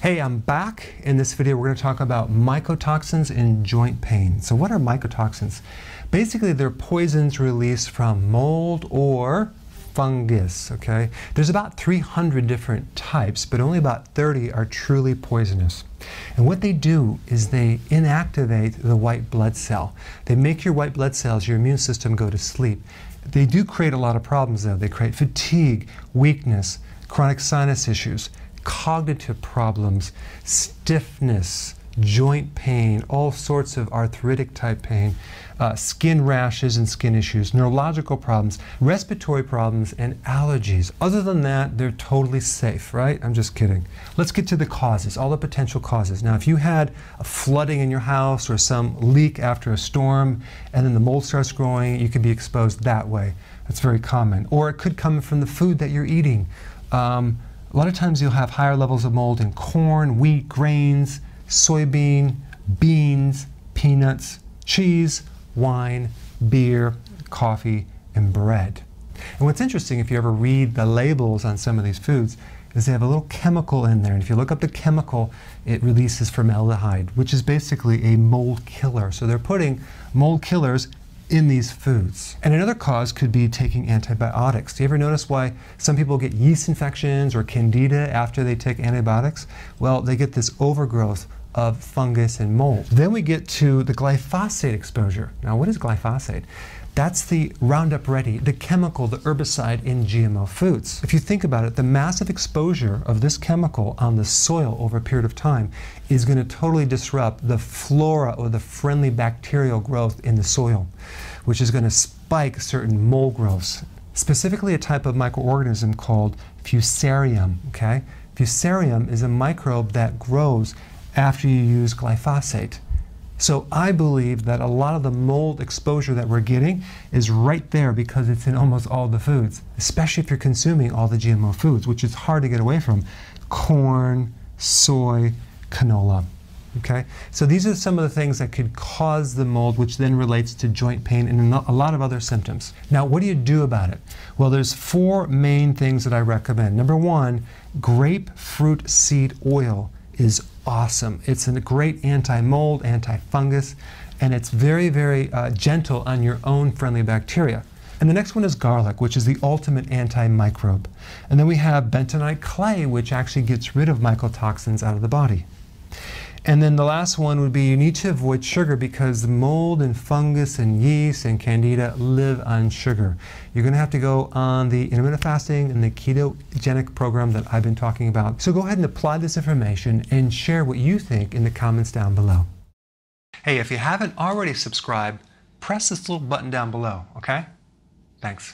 Hey, I'm back. In this video, we're going to talk about mycotoxins in joint pain. So what are mycotoxins? Basically, they're poisons released from mold or fungus, okay? There's about 300 different types, but only about 30 are truly poisonous. And what they do is they inactivate the white blood cell. They make your white blood cells, your immune system, go to sleep. They do create a lot of problems, though. They create fatigue, weakness, chronic sinus issues, cognitive problems, stiffness, joint pain, all sorts of arthritic type pain, skin rashes and skin issues, neurological problems, respiratory problems, and allergies. Other than that, they're totally safe, right? I'm just kidding. Let's get to the causes, all the potential causes. Now, if you had a flooding in your house or some leak after a storm, and then the mold starts growing, you could be exposed that way. That's very common. Or it could come from the food that you're eating. A lot of times you'll have higher levels of mold in corn, wheat, grains, soybean, beans, peanuts, cheese, wine, beer, coffee, and bread. And what's interesting, if you ever read the labels on some of these foods, is they have a little chemical in there. And if you look up the chemical, it releases formaldehyde, which is basically a mold killer. So they're putting mold killers in these foods. And another cause could be taking antibiotics. Do you ever notice why some people get yeast infections or candida after they take antibiotics? Well, they get this overgrowth of fungus and mold. Then we get to the glyphosate exposure. Now, what is glyphosate? That's the Roundup Ready, the chemical, the herbicide in GMO foods. If you think about it, the massive exposure of this chemical on the soil over a period of time is going to totally disrupt the flora or the friendly bacterial growth in the soil, which is going to spike certain mold growths, specifically a type of microorganism called Fusarium, okay? Fusarium is a microbe that grows after you use glyphosate. So I believe that a lot of the mold exposure that we're getting is right there because it's in almost all the foods, especially if you're consuming all the GMO foods, which is hard to get away from. Corn, soy, canola, okay? So these are some of the things that could cause the mold, which then relates to joint pain and a lot of other symptoms. Now, what do you do about it? Well, there's 4 main things that I recommend. Number 1, grapefruit seed oil is awesome. It's a great anti-mold, anti-fungus, and it's very, very gentle on your own friendly bacteria. And the next one is garlic, which is the ultimate anti-microbe. And then we have bentonite clay, which actually gets rid of mycotoxins out of the body. And then the last one would be you need to avoid sugar because the mold and fungus and yeast and candida live on sugar. You're going to have to go on the intermittent fasting and the ketogenic program that I've been talking about. So go ahead and apply this information and share what you think in the comments down below. Hey, if you haven't already subscribed, press this little button down below, okay? Thanks.